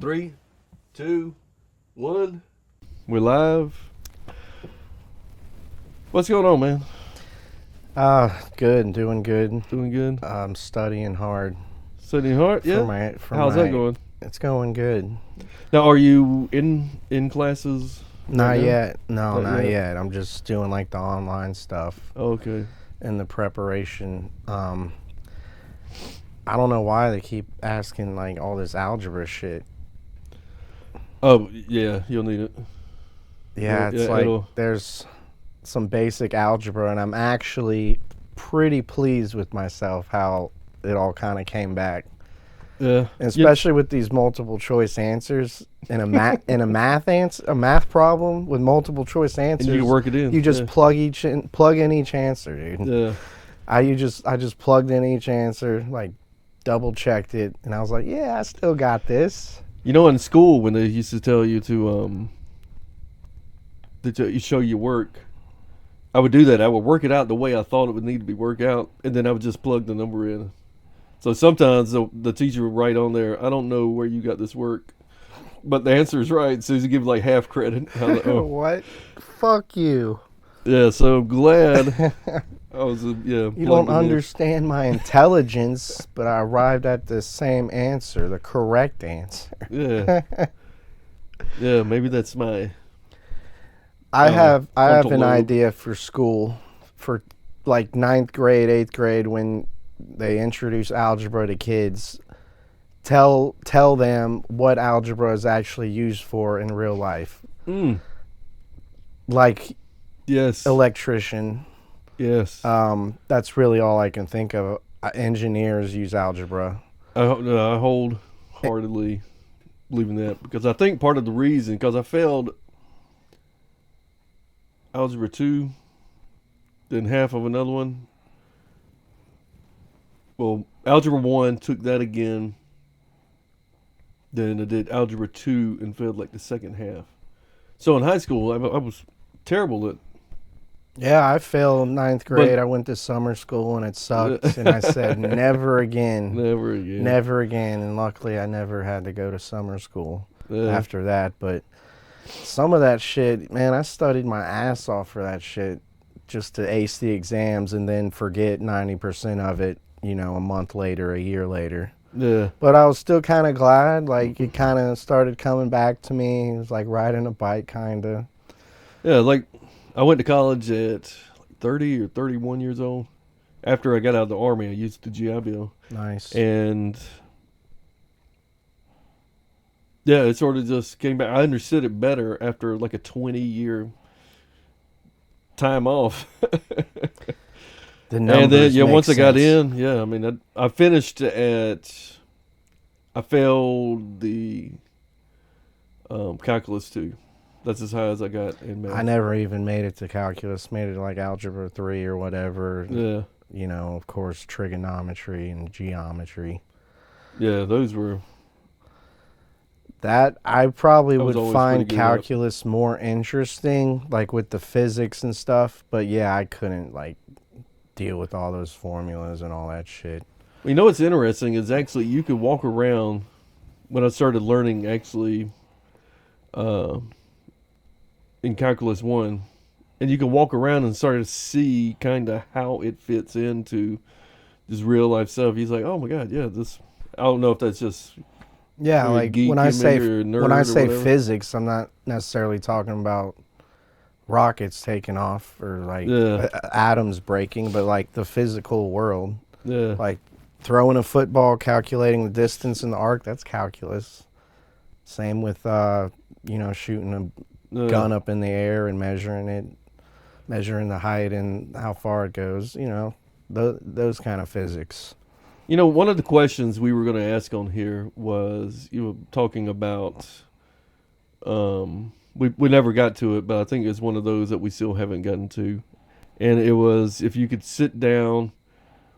3, 2, 1. We're live. What's going on, man? Good, doing good. Doing good? I'm studying hard. Studying hard? Yeah. How's that going? It's going good. Now, are you in classes? Not right now? yet. No, Not not yet? yet. I'm just doing like the online stuff Okay. and the preparation. I don't know why they keep asking like all this algebra shit. Oh, yeah, you'll need it. Yeah, it's there's some basic algebra, and I'm actually pretty pleased with myself how it all kind of came back. Yeah. Especially with these multiple choice answers in a math problem with multiple choice answers. And you can work it in. You just plug in each answer, dude. Yeah. I just plugged in each answer, like double checked it, and I was like, yeah, I still got this. You know, in school when they used to tell you to you show your work, I would do that. I would work it out the way I thought it would need to be worked out, and then I would just plug the number in. So sometimes the teacher would write on there, I don't know where you got this work, but the answer is right. So you give like half credit. Like, oh. What? Fuck you. Yeah, so I'm glad I was, You don't understand my intelligence, but I arrived at the same answer, the correct answer. Yeah. Yeah, maybe that's my... I have an lobe. idea for school, for like 9th grade, 8th grade, when they introduce algebra to kids. Tell them what algebra is actually used for in real life. Like, yes, electrician. Yes. That's really all I can think of. Engineers use algebra. I wholeheartedly believe in that, because I think part of the reason, because I failed Algebra 2, then half of another one. Well, Algebra 1 took that again. Then I did Algebra 2 and failed like the second half. So in high school, I was terrible at... Yeah, I failed 9th grade. I went to summer school and it sucked. And I said, never again. Never again. Never again. And luckily, I never had to go to summer school after that. But some of that shit, man, I studied my ass off for that shit just to ace the exams and then forget 90% of it, a month later, a year later. Yeah. But I was still kind of glad. Like, it kind of started coming back to me. It was like riding a bike, kind of. Yeah, like... I went to college at 30 or 31 years old. After I got out of the Army, I used the GI Bill. Nice. And, yeah, it sort of just came back. I understood it better after like a 20-year time off. And then, once I got in, I mean, I finished I failed the Calculus 2. That's as high as I got in math. I never even made it to calculus. Made it like algebra 3 or whatever. Yeah. Of course, trigonometry and geometry. Yeah, those were... That, I probably would find calculus more interesting, like with the physics and stuff. But yeah, I couldn't like deal with all those formulas and all that shit. You know what's interesting is actually you could walk around, when I started learning actually... in Calculus 1, and you can walk around and start to see kind of how it fits into this real life stuff. He's like, oh my God, yeah, this, I don't know if that's just... Yeah, like when I say physics, I'm not necessarily talking about rockets taking off or like atoms breaking, but like the physical world. Yeah. Like throwing a football, calculating the distance in the arc, that's calculus. Same with, shooting a gun up in the air and measuring the height and how far it goes, those kind of physics. One of the questions we were going to ask on here was, you were talking about, we never got to it, but I think it's one of those that we still haven't gotten to. And it was, if you could sit down,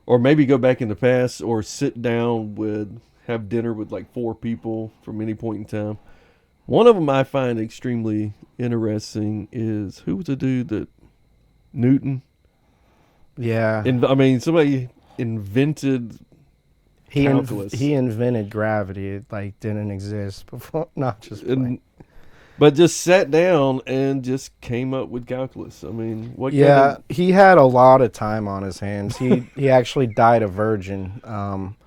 or maybe go back in the past, or sit down have dinner with like 4 people from any point in time. One of them I find extremely interesting is, who was the dude that... Newton? Yeah. Somebody invented calculus. He invented gravity. It like didn't exist before. Not just And but just sat down and just came up with calculus. I mean, what kind yeah, of he had a lot of time on his hands. He actually died a virgin.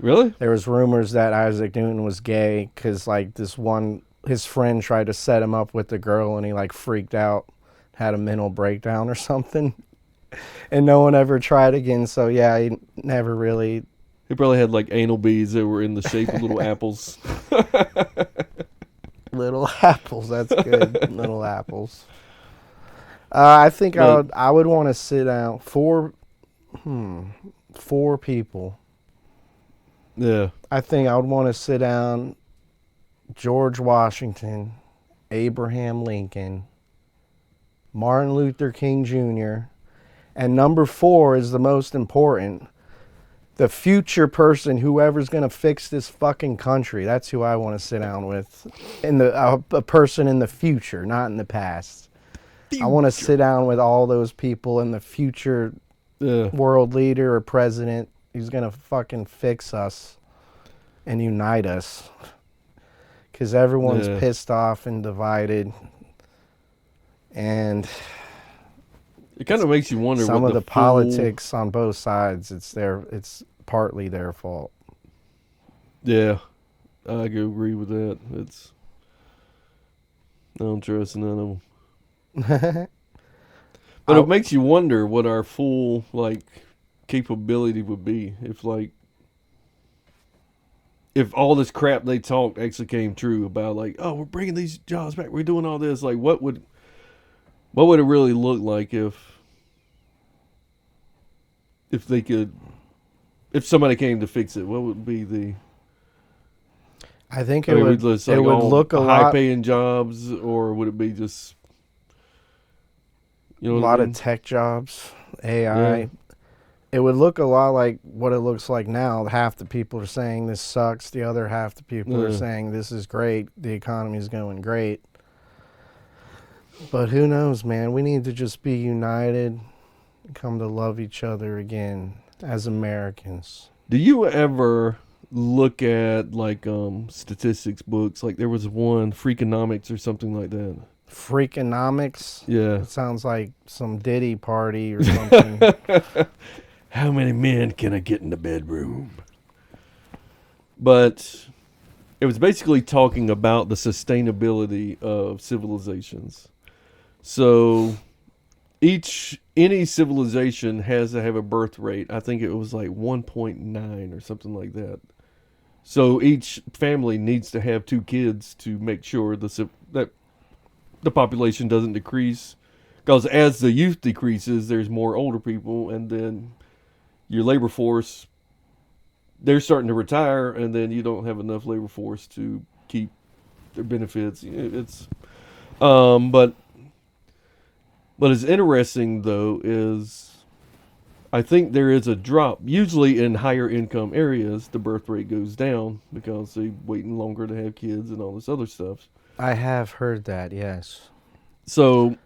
really? There was rumors that Isaac Newton was gay because like this one his friend tried to set him up with the girl and he like freaked out, had a mental breakdown or something, and no one ever tried again. So yeah, he never really. He probably had like anal beads that were in the shape of little apples. Little apples, that's good. Little apples. I think But I would want to sit down four people. yeah, I think I would want to sit down George Washington, Abraham Lincoln, Martin Luther King Jr., and number 4 is the most important. The future person, whoever's going to fix this fucking country. That's who I want to sit down with. A person in the future, not in the past. I want to sit down with all those people in the future, yeah, world leader or president who's going to fucking fix us and unite us. Because everyone's yeah. pissed off and divided. And It kind of makes you wonder some what of the full, politics on both sides, it's partly their fault. Yeah, I could agree with that. I don't trust none of them. But it makes you wonder what our full like capability would be if all this crap they talked actually came true about like, oh, we're bringing these jobs back, we're doing all this. Like, what would it really look like if they could, if somebody came to fix it? What would be the? I think I mean, would it like would all look a high lot paying jobs, or would it be just a what I lot mean? of tech jobs, Yeah, AI. It would look a lot like what it looks like now. Half the people are saying this sucks. The other half the people are yeah. saying this is great. The economy is going great. But who knows, man? We need to just be united and come to love each other again as Americans. Do you ever look at like statistics books? Like there was one Freakonomics or something like that. Freakonomics. Yeah. It sounds like some Diddy party or something. How many men can I get in the bedroom? But it was basically talking about the sustainability of civilizations. So any civilization has to have a birth rate. I think it was like 1.9 or something like that. So each family needs to have 2 kids to make sure that the population doesn't decrease. Because as the youth decreases, there's more older people, and then your labor force, they're starting to retire, and then you don't have enough labor force to keep their benefits. It's but what is interesting though is I think there is a drop. Usually in higher income areas, the birth rate goes down because they're waiting longer to have kids and all this other stuff. I have heard that, yes. So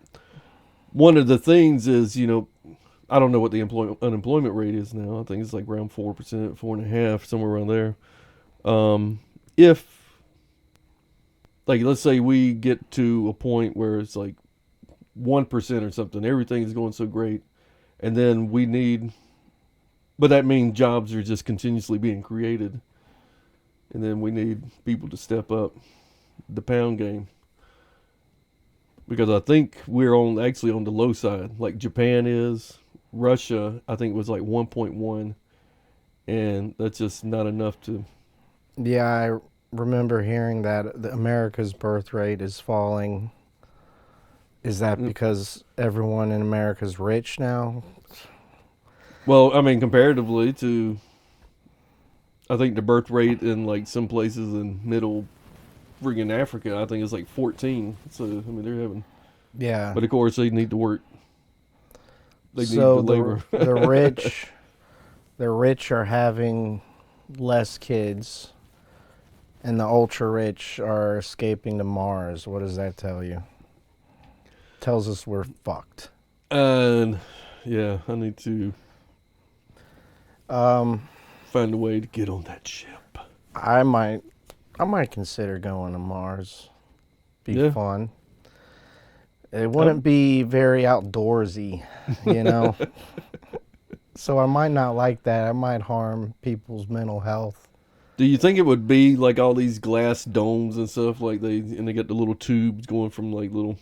one of the things is, I don't know what the unemployment rate is now. I think it's like around 4%, 4.5%, somewhere around there. If, like, let's say we get to a point where it's like 1% or something, everything is going so great, and then but that means jobs are just continuously being created, and then we need people to step up the pound game. Because I think we're actually on the low side, like Japan is. Russia, I think, was like 1.1, and that's just not enough to. Yeah, I remember hearing that America's birth rate is falling. Is that because everyone in America is rich now? Well, I mean, comparatively to, I think the birth rate in like some places in middle friggin' Africa, I think is like 14. So I mean, they're having. Yeah. But of course, they need to work. They need So the labor. the rich are having less kids, and the ultra rich are escaping to Mars. What does that tell you? Tells us we're fucked. And yeah, I need to. Um, find a way to get on that ship. I might consider going to Mars. Be Yeah. fun. It wouldn't be very outdoorsy, you know. So I might not like that. I might harm people's mental health. Do you think it would be like all these glass domes and stuff like they got the little tubes going from like little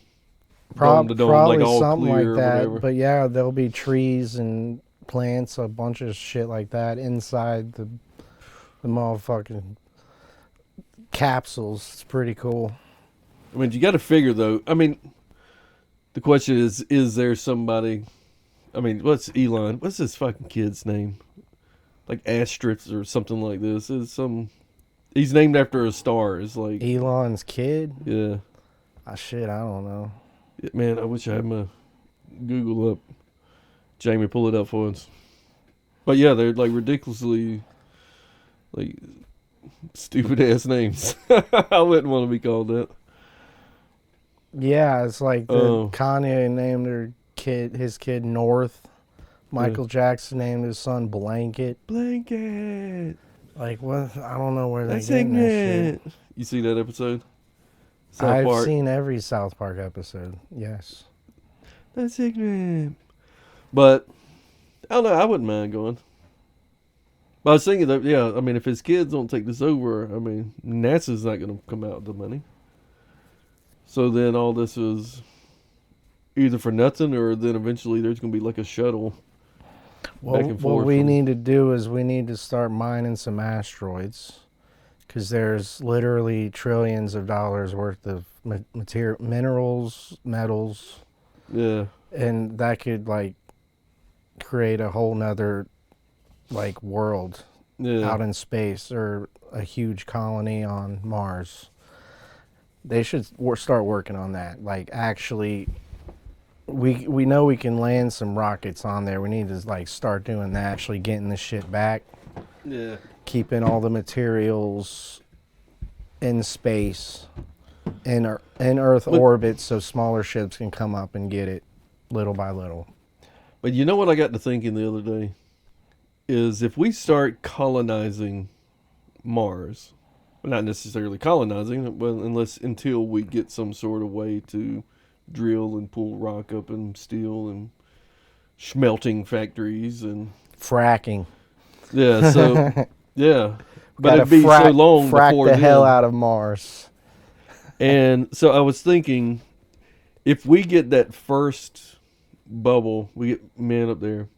dome to dome, like Probably all something clear like or that. whatever? But yeah, there'll be trees and plants, a bunch of shit like that inside the motherfucking capsules. It's pretty cool. I mean, you got to figure though. I mean, the question is there somebody? I mean, what's Elon? What's this fucking kid's name? Like Asterix or something like this. Is some? He's named after a star. It's like Elon's kid? yeah. Shit, I don't know. Yeah, man, I wish I had my Google up. Jamie, pull it up for us. But yeah, they're like ridiculously like stupid ass names. I wouldn't want to be called that. Yeah, it's like Oh. Kanye named his kid North. Michael Jackson named his son Blanket. Blanket. Like what? I don't know where they're That's getting that shit. ignorant. You see that episode? South I've Park. seen every South Park episode. Yes. That's ignorant. But I don't know. I wouldn't mind going. But I was thinking that, yeah, I mean, if his kids don't take this over, I mean, NASA's not going to come out with the money. So then all this is either for nothing, or then eventually there's going to be like a shuttle back and forth. What we need to do is we need to start mining some asteroids, because there's literally trillions of dollars worth of minerals, metals, Yeah. and that could like create a whole nother like world Yeah. out in space, or a huge colony on Mars. They should start working on that. Like actually, we know we can land some rockets on there. We need to like start doing that, actually getting the shit back, Yeah. keeping all the materials in space, in Earth orbit, so smaller ships can come up and get it little by little. But you know what I got to thinking the other day? Is if we start colonizing Mars, well, not necessarily colonizing it, but until we get some sort of way to drill and pull rock up and steel and smelting factories and Fracking. yeah, so yeah, but Gotta it'd be so long frack before the then. hell out of Mars. And so I was thinking, if we get that first bubble, we get men up there,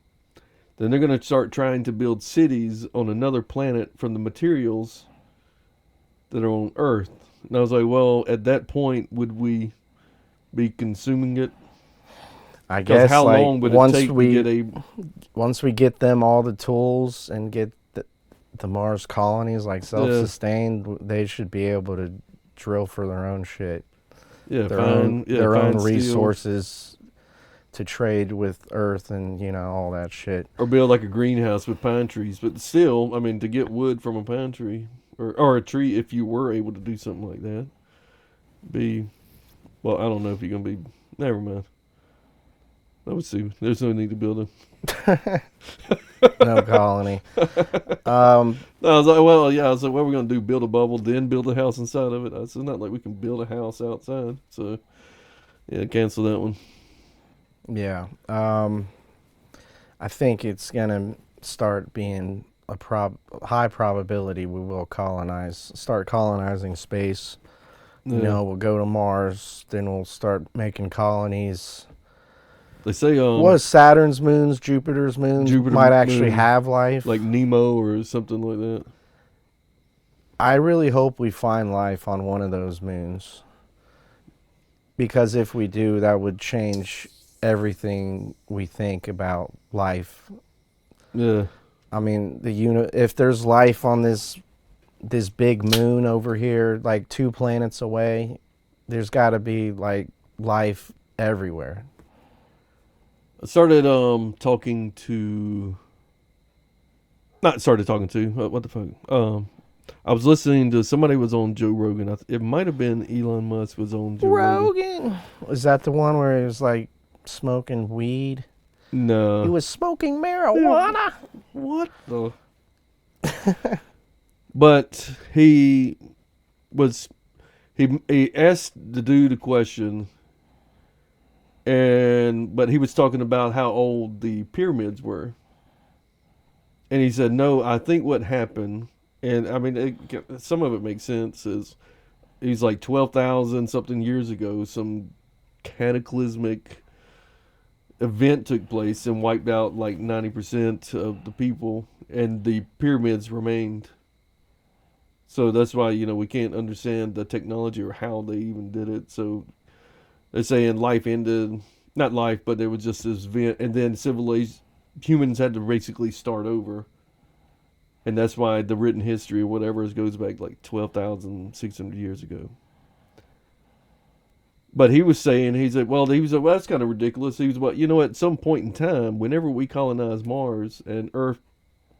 then they're going to start trying to build cities on another planet from the materials that are on Earth. And I was like, well, at that point, would we be consuming it? I Because guess how like long would it once take we to get a... once we get them all the tools and get the Mars colonies like self-sustained, they should be able to drill for their own shit. Yeah, Their find own steel, resources to trade with Earth and all that shit. or build like a greenhouse with pine trees. But still, I mean, to get wood from a pine tree or a tree, if you were able to do something like that, well, I don't know if you're gonna be. Never mind. I would see. There's no need to build No colony. I was like, well, yeah. I was like, what are we gonna do? Build a bubble, then build a house inside of it? I said, not like we can build a house outside. So, yeah, cancel that one. Yeah. I think it's gonna start being a high probability we will start colonizing space. Yeah. We'll go to Mars, then we'll start making colonies. They say Was Saturn's moons, Jupiter's moons might actually moon, have life. like Nemo or something like that. I really hope we find life on one of those moons, because if we do, that would change everything we think about life. Yeah. I mean, if there's life on this big moon over here, like 2 planets away, there's got to be like life everywhere. I started talking to. Not started talking to. What the fuck? I was listening to somebody was on Joe Rogan. It might have been Elon Musk was on Joe Rogan. Was that the one where he was like smoking weed? No. He was smoking marijuana. What the? But was he asked the dude a question, but he was talking about how old the pyramids were, and he said, "No, I think what happened." And I mean, some of it makes sense. Is he's like 12,000 something years ago, some cataclysmic event took place and wiped out like 90% of the people, and the pyramids remained. So that's why, we can't understand the technology or how they even did it. So they're saying life ended, not life, but there was just this event, and then civilized humans had to basically start over. And that's why the written history or whatever goes back like 12,600 years ago. But he was saying, well, that's kind of ridiculous. He was, well, at some point in time, whenever we colonize Mars and Earth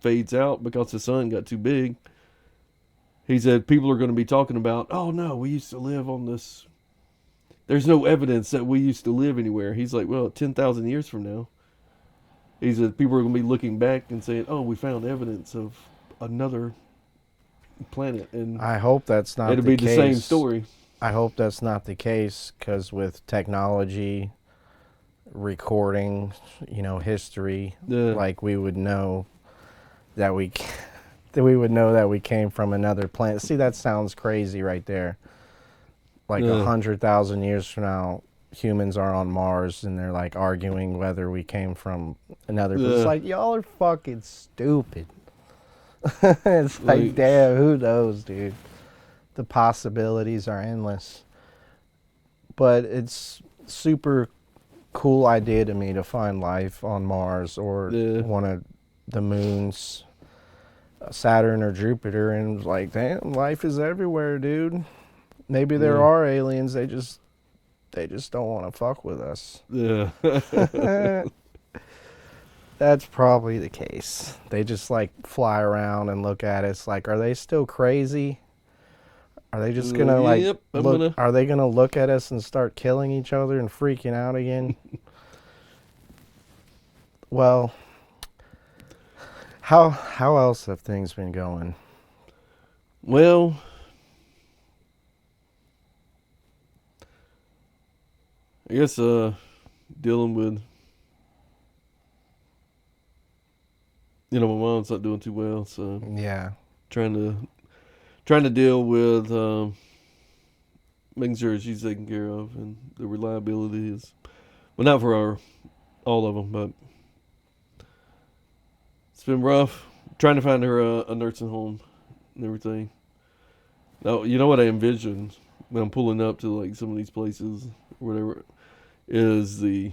fades out because the sun got too big, he said people are going to be talking about, oh no, we used to live on this. There's no evidence that we used to live anywhere. He's like, well, 10,000 years from now, he said people are going to be looking back and saying, oh, we found evidence of another planet. And I hope that's not it'll the be case. the same story. I hope that's not the case, because with technology, recording, history, Yeah. like we would know that we would know that we came from another planet. See, that sounds crazy right there. Like Yeah. 100,000 years from now, humans are on Mars and they're like arguing whether we came from another. But it's Yeah. like, y'all are fucking stupid. It's like, damn, who knows, dude? The possibilities are endless. But it's super cool idea to me to find life on Mars or Yeah. one of the moons, Saturn or Jupiter, and like, damn, life is everywhere, dude. Maybe there Yeah. are aliens. They just don't want to fuck with us. Yeah. That's probably the case. They just like fly around and look at us like, are they still crazy? Are they just gonna like Yep, look? Are they gonna look at us and start killing each other and freaking out again? Well, how else have things been going? Well, I guess dealing with my mom's not doing too well, so Yeah. trying to deal with making sure she's taken care of, and the reliability is, well, not for all of them, but it's been rough trying to find her a nursing home and everything. Now, you know what I envisioned when I'm pulling up to like some of these places or whatever is the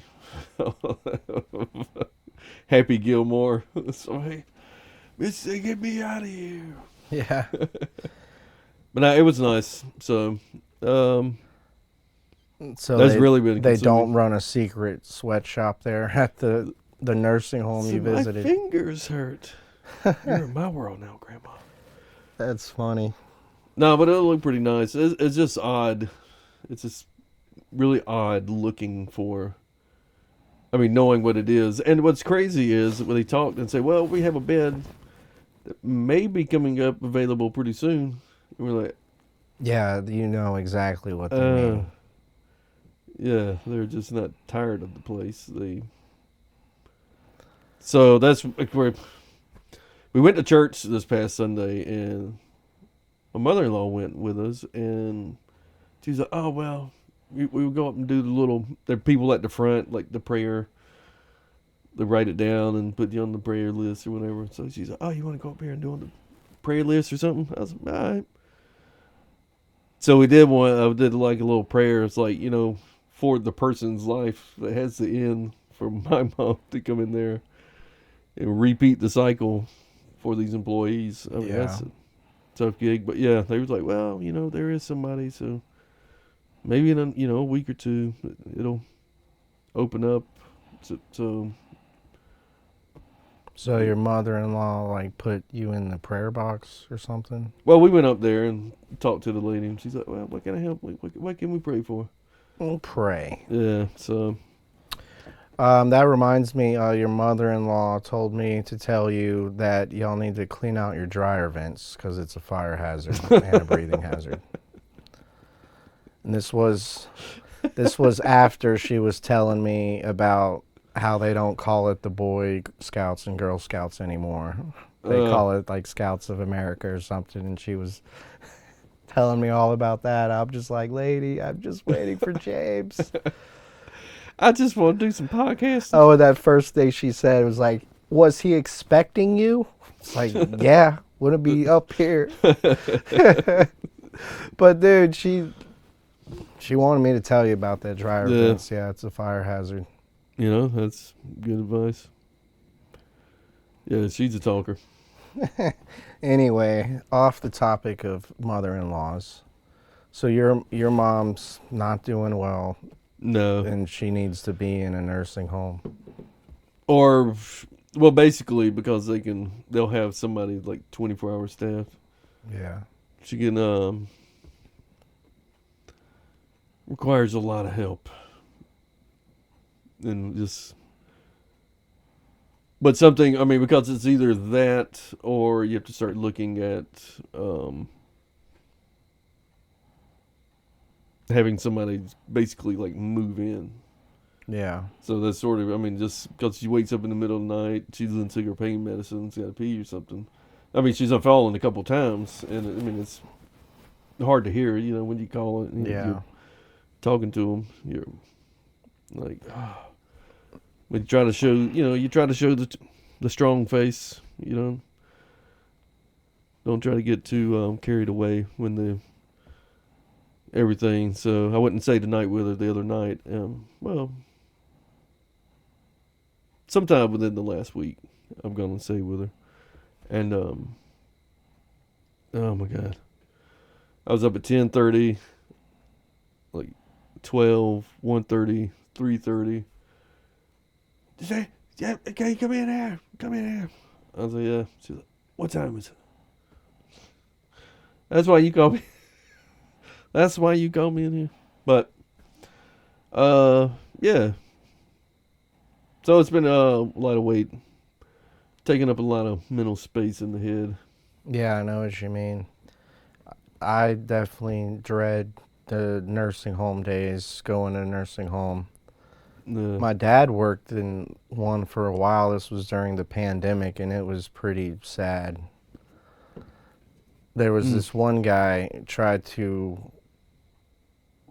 Happy Gilmore. So, hey, Mister, get me out of here. Yeah. But no, it was nice. So, So that's really been they consuming. don't run a secret sweatshop there at the nursing home So you visited. my fingers hurt. You're in my world now, Grandma. That's funny. No, but it'll look pretty nice. It's just odd. It's just really odd looking for. I mean, knowing what it is. And what's crazy is when they talk and say, well, we have a bed that may be coming up available pretty soon. And we're like, Yeah, you know exactly what they mean. yeah, they're just not tired of the place. So that's where we went to church this past Sunday, and my mother-in-law went with us, and she's like, oh, well, we would go up and do there are people at the front, like the prayer. They write it down and put you on the prayer list or whatever. So she's like, oh, you want to go up here and do on the prayer list or something? I was like, all right. So we did one. I did like a little prayer. It's like, for the person's life that has to end for my mom to come in there and repeat the cycle for these employees. I mean, that's a tough gig. But yeah, they was like, well, there is somebody. So maybe in a week or two, it'll open up. So your mother-in-law like put you in the prayer box or something? Well, we went up there and talked to the lady, and she's like, well, what can I help? What can we pray for? Pray. Yeah, so. That reminds me, your mother-in-law told me to tell you that y'all need to clean out your dryer vents because it's a fire hazard and a breathing hazard. And this was after she was telling me about how they don't call it the Boy Scouts and Girl Scouts anymore. They Uh, call it like Scouts of America or something, and she was telling me all about that. I'm just like, lady, I'm just waiting for James. I just want to do some podcasting. Oh, and that first thing she said was like, was he expecting you? It's like, yeah, wouldn't be up here. But dude, she wanted me to tell you about that dryer Yeah, vents. Yeah, it's a fire hazard. that's good advice. Yeah, she's a talker. Anyway, off the topic of mother-in-laws. So your mom's not doing well, No. and she needs to be in a nursing home. Or, well, basically because they'll have somebody like 24-hour staff. Yeah. She can requires a lot of help, and just but something. I mean, because it's either that or you have to start looking at having somebody basically like move in. Yeah. So that's sort of, I mean, just because she wakes up in the middle of the night, she doesn't take her pain medicine, she's got to pee or something. I mean, she's fallen a couple times, and I mean, it's hard to hear, when you call it, and Yeah. you're talking to them, you're like, when you try to show, you try to show the strong face, don't try to get too carried away when everything. So I wouldn't say tonight with her the other night. Well, sometime within the last week, I'm gonna say with her, and oh my god, I was up at 10:30, like 12, 1:30, 3:30. Say, yeah, okay, come in here, come in here. I was like, yeah. She's like, what time is it? That's why you call me. That's why you call me in here. But, yeah. So it's been a lot of weight, taking up a lot of mental space in the head. Yeah, I know what you mean. I definitely dread the nursing home days, going to a nursing home. Yeah. My dad worked in one for a while. This was during the pandemic, and it was pretty sad. There was Mm. this one guy tried to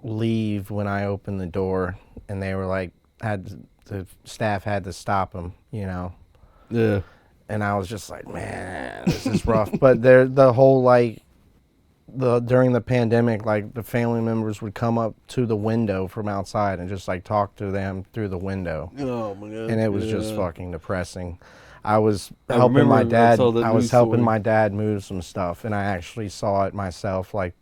leave when I opened the door, and they were like, the staff had to stop him. Yeah. And I was just like, man, this is rough. But the whole like during the pandemic, like the family members would come up to the window from outside and just like talk to them through the window, Oh my god. and it was just Yeah. fucking depressing. I was I helping my remember I dad. saw that I was news helping story. my dad move some stuff, and I actually saw it myself. Like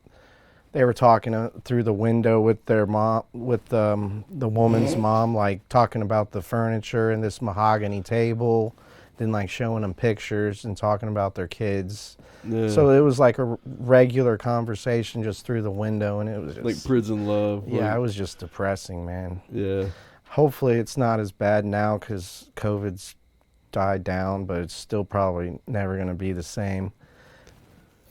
they were talking through the window with their mom, with the woman's mom, like talking about the furniture and this mahogany table, then like showing them pictures and talking about their kids. Yeah. So it was like a regular conversation just through the window, and it was just like prison love. yeah, like, it was just depressing, man. Yeah. Hopefully it's not as bad now because COVID's died down, but it's still probably never going to be the same.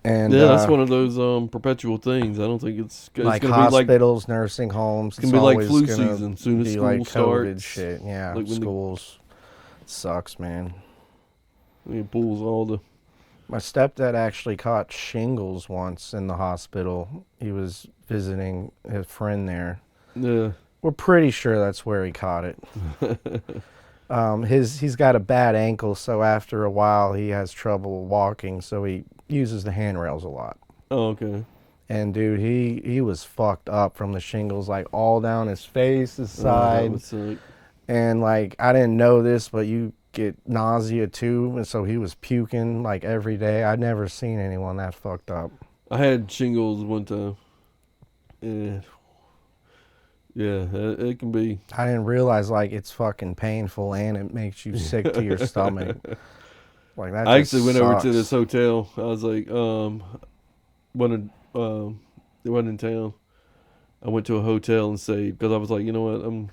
And Yeah, that's one of those perpetual things. I don't think it's like gonna be like hospitals, nursing homes, it's gonna be like always flu gonna season. Soon as be school like COVID starts, shit. Yeah, like when schools sucks, man. it pulls all the. My stepdad actually caught shingles once in the hospital. He was visiting a friend there. Yeah. We're pretty sure that's where he caught it. He's got a bad ankle, so after a while he has trouble walking, so he uses the handrails a lot. Oh, okay. And dude, he was fucked up from the shingles, like all down his face, his That side, would suck. and like I didn't know this, but you get nausea too, and so he was puking like every day. I'd never seen anyone that fucked up. I had shingles one time. Yeah. Yeah, it can be. I didn't realize like it's fucking painful and it makes you sick to your stomach. Like that. I just actually went over to sucks. this hotel. I was like, wanted, they wasn't in town. I went to a hotel and stayed because I was like, you know what, I'm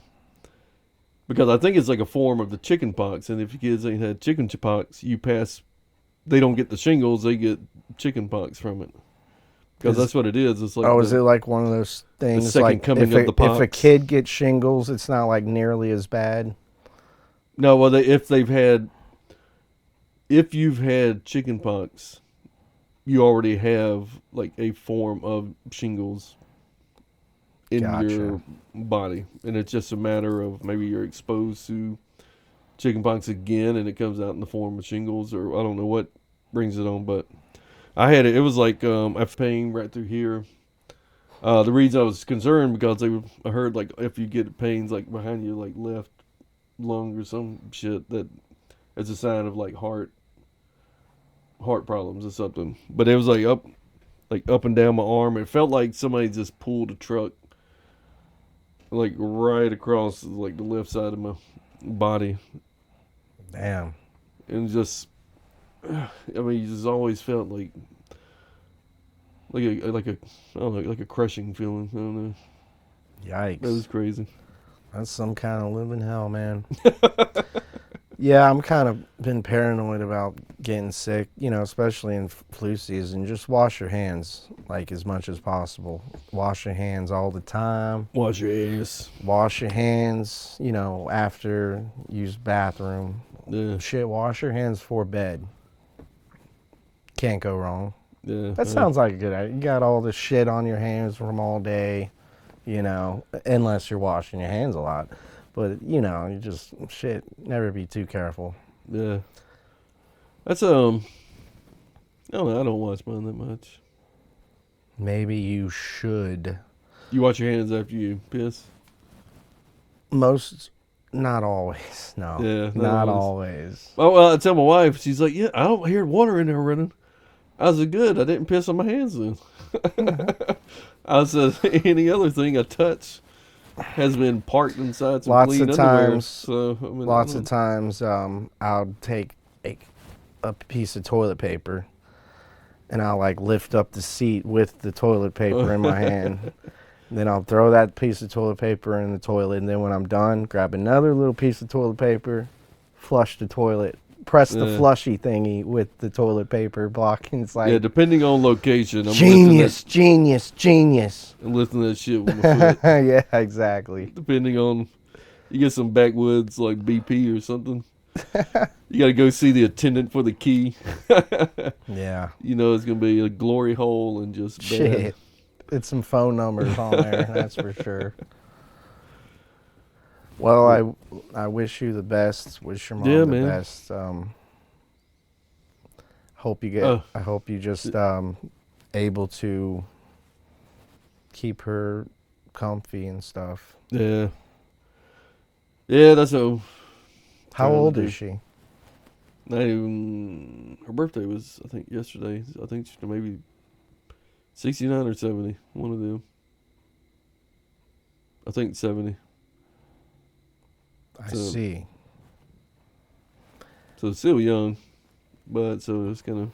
because I think it's like a form of the chicken pox. And if your kids ain't had chicken pox, they don't get the shingles, they get chicken pox from it. Because Is that's what it is. It's like Oh, is it like one of those the things second like coming of the if a pox. kid gets shingles, it's not like nearly as bad? No, well, if you've had chicken pox, you already have like a form of shingles in Gotcha. your body, and it's just a matter of maybe you're exposed to chicken pox again, and it comes out in the form of shingles, or I don't know what brings it on, but I had it. It was like I have pain right through here. The reason I was concerned because I heard like if you get pains like behind your like left lung or some shit that it's a sign of like heart problems or something. But it was like up and down my arm. It felt like somebody just pulled a truck like right across like the left side of my body, Damn. and just I mean, you just always felt like a I don't know, like a crushing feeling. I don't know. That was Yikes. crazy. That's some kind of living hell, man. Yeah, I'm kind of been paranoid about getting sick, especially in flu season. Just wash your hands like as much as possible. Wash your hands all the time. Wash your ass. Wash your hands, after use bathroom. Yeah, Shit, wash your hands before bed. Can't go wrong. yeah. That sounds like a good idea. You got all this shit on your hands from all day, unless you're washing your hands a lot. But, you just, shit, never be too careful. Yeah. That's I don't know. I don't wash mine that much. Maybe you should. You wash your hands after you piss. Not always. No, Yeah, not not always. always. Oh, well, I tell my wife, she's like, "Yeah, I don't hear water in there running." I said, "Good, I didn't piss on my hands then." I said, "Any other thing I touch has been parked inside some Lots clean of underwear." times, So I mean, lots of times, I'll take a piece of toilet paper and I'll like lift up the seat with the toilet paper in my hand. Then I'll throw that piece of toilet paper in the toilet, and then when I'm done, grab another little piece of toilet paper, flush the toilet, press the Yeah. flushy thingy with the toilet paper blocking. It's yeah, like depending on location, genius. I'm lifting that shit with my foot. Yeah, exactly. Depending on, you get some backwoods like BP or something. You got to go see the attendant for the key. Yeah. You know it's gonna be a glory hole and just bad. Shit. It's some phone numbers on there, that's for sure. Well, I wish you the best. Wish your mom Yeah, the man. best. Hope you get. Oh. I hope you just able to keep her comfy and stuff. Yeah. Yeah, that's a. How Trying to old do. is she? Not even. Her birthday was, I think, yesterday. I think she's maybe 69 or 70. One of them. I think 70. I So- see. So still young, but so it's kind of.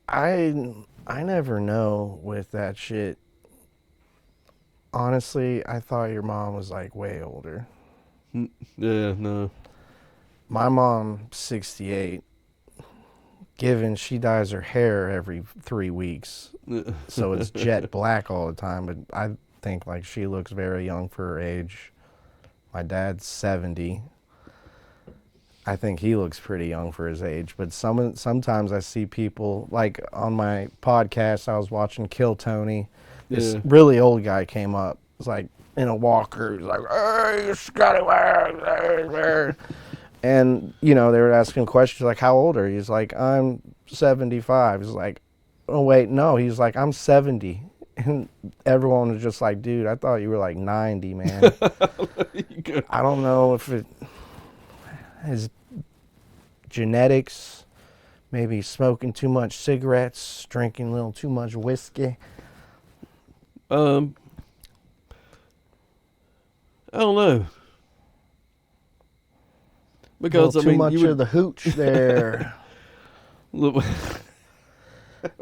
I never know with that shit. Honestly, I thought your mom was like way older. Yeah, no. My mom, 68. Given she dyes her hair every 3 weeks, so it's jet black all the time. But I think like she looks very young for her age. My dad's 70. I think he looks pretty young for his age. But sometimes I see people like on my podcast. I was watching Kill Tony. This Yeah. really old guy came up. It's like in a walker. He's like, "Hey, you scallywag!" And they were asking questions like, "How old are you?" He's like, "I'm 75." He's like, "Oh wait, no." He's like, "I'm 70." And everyone was just like, "Dude, I thought you were like 90, man." I don't know if it is genetics, maybe smoking too much cigarettes, drinking a little too much whiskey. I don't know. Because Too much of the hooch there. Look,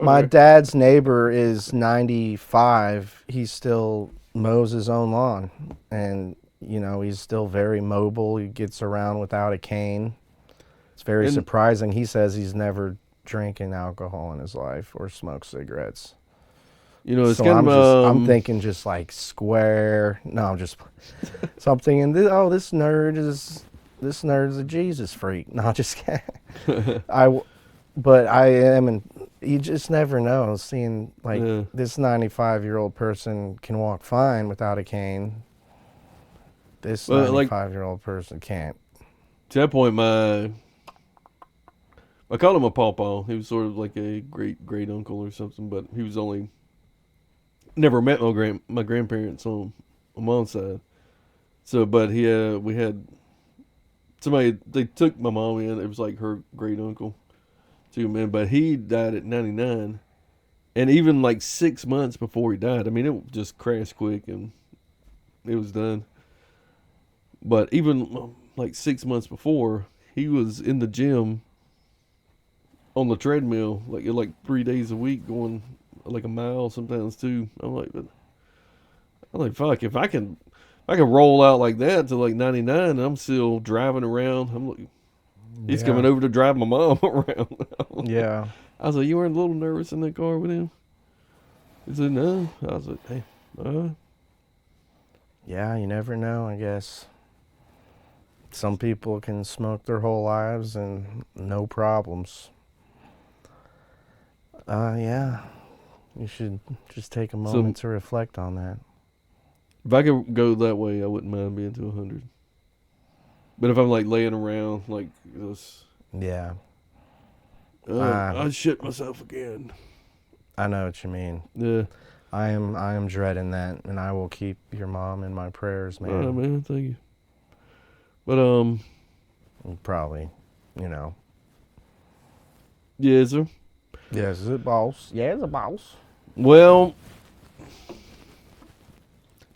My dad's neighbor is 95. He still mows his own lawn, and he's still very mobile. He gets around without a cane. It's very And surprising. He says he's never drinking alcohol in his life or smoked cigarettes. it's So kind I'm of thinking just like square. No, I'm just something in this. Oh, this nerd's a Jesus freak. No, just kidding. But I am, and you just never know. Seeing like yeah. this 95-year-old person can walk fine without a cane. This Well, like 95-year-old person can't. to that point, I called him a pawpaw. He was sort of like a great uncle or something, but he was only never met my grandparents on mom's side. So, but we had somebody. They took my mom in. It was like her great uncle too, man. But he died at 99, and even like 6 months before he died, I mean, it just crashed quick and it was done. But even like 6 months before, he was in the gym on the treadmill like 3 days a week, going like a mile sometimes too. I'm like, fuck, if I can roll out like that to like 99 and I'm still driving around. I'm like, he's Yeah. coming over to drive my mom around. Yeah. I was like, you weren't a little nervous in that car with him? He said, no. I was like, hey, Yeah, you never know, I guess. Some people can smoke their whole lives and no problems. Yeah. You should just take a moment to reflect on that. if I could go that way, I wouldn't mind being to 100. But if I'm like laying around like this, Yeah. I shit myself again. I know what you mean. Yeah. I am dreading that, and I will keep your mom in my prayers, man. All right, man. Thank you. But Probably, you know. yeah, sir. Yes, it boss. Yeah, it's a boss. Well,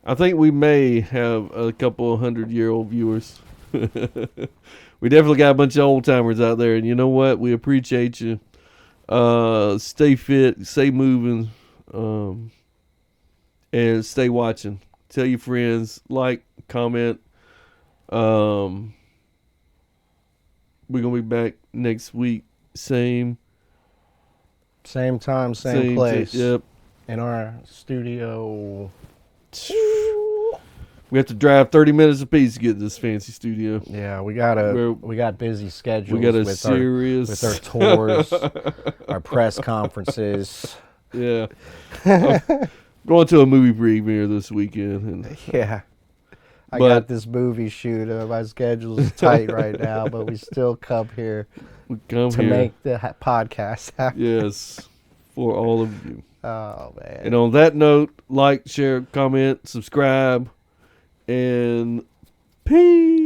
I think we may have a couple 100-year-old viewers. We definitely got a bunch of old timers out there, and you know what? We appreciate you. Stay fit, stay moving, and stay watching. Tell your friends, like, comment. We're gonna be back next week. Same time, same place. Yep. In our studio. We have to drive 30 minutes apiece to get to this fancy studio. Yeah, we got busy schedules. We got a with serious our tours, our press conferences. Yeah. I'm going to a movie premiere this weekend. And Yeah. I got this movie shoot. My schedule's tight right now, but we still come here we come to here. make the podcast happen. Yes, for all of you. Oh, man. And on that note, like, share, comment, subscribe, and peace.